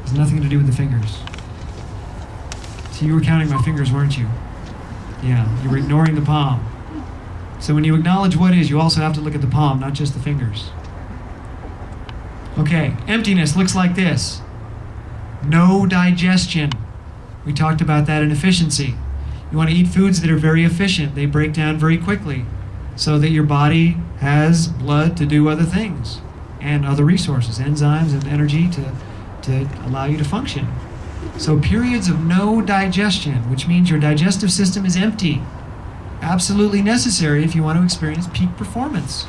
It has nothing to do with the fingers. So you were counting my fingers, weren't you? Yeah, you were ignoring the palm. So when you acknowledge what is, you also have to look at the palm, not just the fingers. Okay, emptiness looks like this. No digestion. We talked about that in efficiency. You want to eat foods that are very efficient. They break down very quickly so that your body has blood to do other things and other resources, enzymes and energy to allow you to function. So periods of no digestion, which means your digestive system is empty. Absolutely necessary if you want to experience peak performance.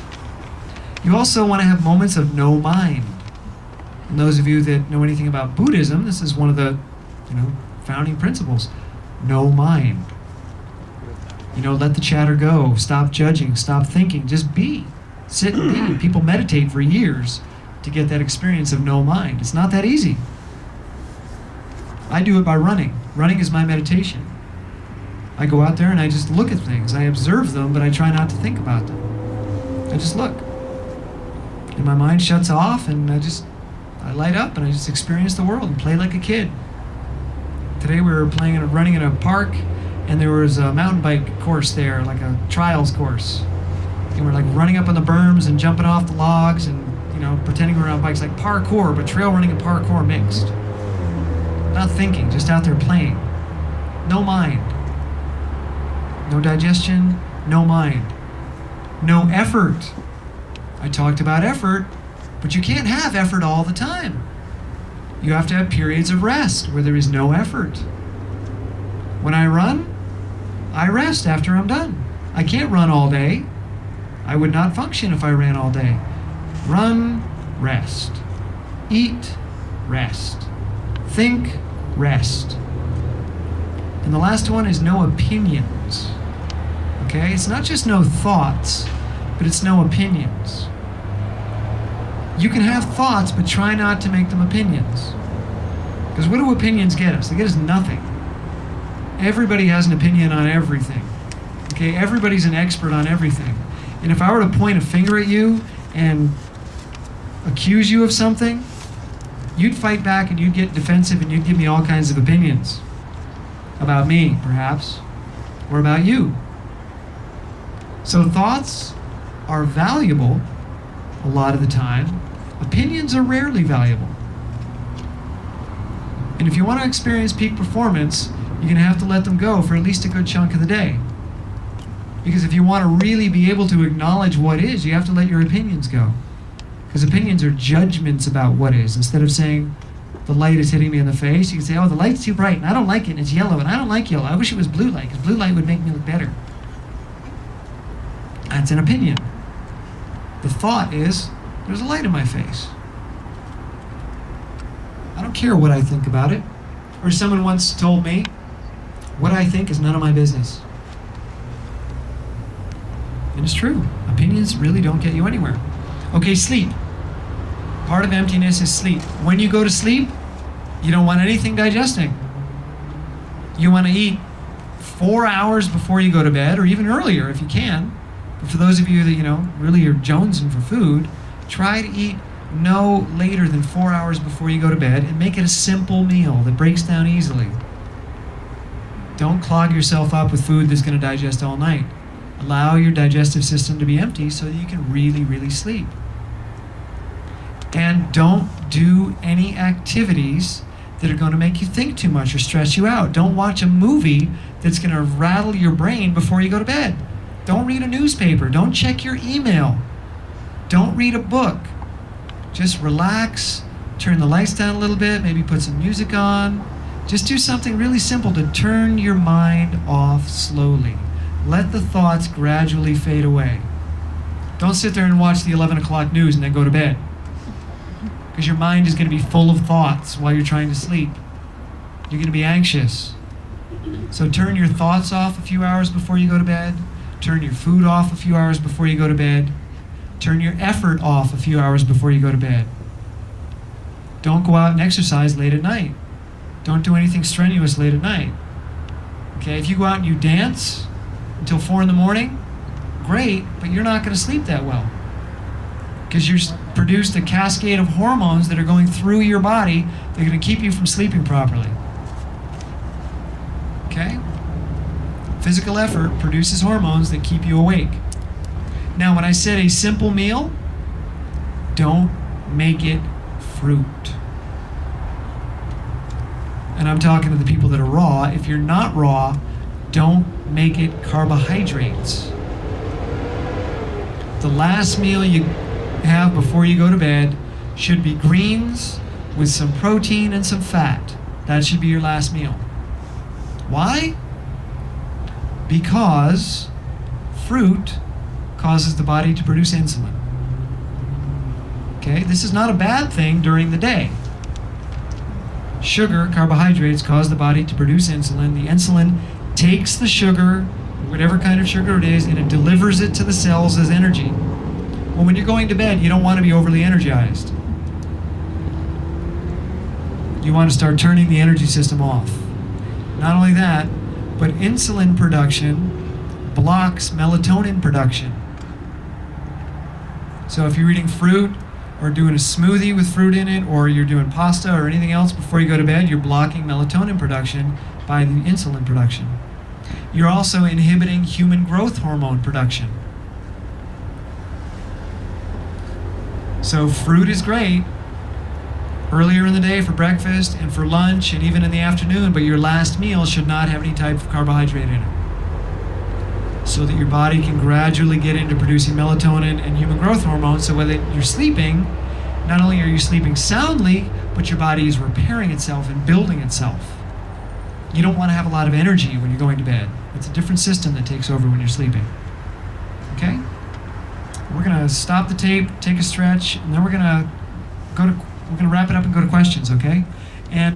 You also want to have moments of no mind. And those of you that know anything about Buddhism, this is one of the founding principles. No mind. Let the chatter go. Stop judging. Stop thinking. Just be. Sit and be. People meditate for years to get that experience of no mind. It's not that easy. I do it by running. Running is my meditation. I go out there and I just look at things. I observe them, but I try not to think about them. I just look. And my mind shuts off and I light up and I just experience the world and play like a kid. Today we were running in a park, and there was a mountain bike course there, like a trials course. And we're like running up on the berms and jumping off the logs and pretending we're on bikes, like parkour, but trail running and parkour mixed. Not thinking, just out there playing. No mind. No digestion, no mind. No effort. I talked about effort, but you can't have effort all the time. You have to have periods of rest where there is no effort. When I run, I rest after I'm done. I can't run all day. I would not function if I ran all day. Run, rest. Eat, rest. Think, rest. And the last one is no opinions. Okay? It's not just no thoughts, but it's no opinions. You can have thoughts, but try not to make them opinions. Because what do opinions get us? They get us nothing. Everybody has an opinion on everything. Okay? Everybody's an expert on everything. And if I were to point a finger at you and accuse you of something, you'd fight back and you'd get defensive and you'd give me all kinds of opinions. About me, perhaps, or about you. So thoughts are valuable a lot of the time. Opinions are rarely valuable. And if you want to experience peak performance, you're going to have to let them go for at least a good chunk of the day. Because if you want to really be able to acknowledge what is, you have to let your opinions go. Because opinions are judgments about what is. Instead of saying, the light is hitting me in the face, you can say, oh, the light's too bright, and I don't like it, and it's yellow, and I don't like yellow. I wish it was blue light, because blue light would make me look better. That's an opinion. The thought is, there's a light in my face. I don't care what I think about it. Or someone once told me, what I think is none of my business. And it's true. Opinions really don't get you anywhere. Okay, sleep. Part of emptiness is sleep. When you go to sleep, you don't want anything digesting. You want to eat 4 hours before you go to bed, or even earlier if you can. But for those of you that, really are jonesing for food, try to eat no later than 4 hours before you go to bed, and make it a simple meal that breaks down easily. Don't clog yourself up with food that's going to digest all night. Allow your digestive system to be empty so that you can really, really sleep. And don't do any activities that are going to make you think too much or stress you out. Don't watch a movie that's going to rattle your brain before you go to bed. Don't read a newspaper. Don't check your email. Don't read a book. Just relax, turn the lights down a little bit, maybe put some music on. Just do something really simple to turn your mind off slowly. Let the thoughts gradually fade away. Don't sit there and watch the 11 o'clock news and then go to bed. Because your mind is going to be full of thoughts while you're trying to sleep. You're going to be anxious. So turn your thoughts off a few hours before you go to bed. Turn your food off a few hours before you go to bed. Turn your effort off a few hours before you go to bed. Don't go out and exercise late at night. Don't do anything strenuous late at night. Okay, if you go out and you dance until 4 in the morning, great, but you're not going to sleep that well. because you've produced a cascade of hormones that are going through your body that are going to keep you from sleeping properly. Okay? Physical effort produces hormones that keep you awake. Now, when I said a simple meal, don't make it fruit. And I'm talking to the people that are raw. If you're not raw, don't make it carbohydrates. The last meal you have before you go to bed should be greens with some protein and some fat. That should be your last meal. Why? Because fruit causes the body to produce insulin. Okay, this is not a bad thing during the day. Sugar, carbohydrates, cause the body to produce insulin. The insulin takes the sugar, whatever kind of sugar it is, and it delivers it to the cells as energy. Well, when you're going to bed, you don't want to be overly energized. You want to start turning the energy system off. Not only that, but insulin production blocks melatonin production. So if you're eating fruit, or doing a smoothie with fruit in it, or you're doing pasta or anything else before you go to bed, you're blocking melatonin production by the insulin production. You're also inhibiting human growth hormone production. So fruit is great earlier in the day for breakfast and for lunch and even in the afternoon, but your last meal should not have any type of carbohydrate in it, so that your body can gradually get into producing melatonin and human growth hormones. So when you're sleeping, not only are you sleeping soundly, but your body is repairing itself and building itself. You don't want to have a lot of energy when you're going to bed. It's a different system that takes over when you're sleeping. Okay? We're going to stop the tape, take a stretch, and then we're going to wrap it up and go to questions, okay? And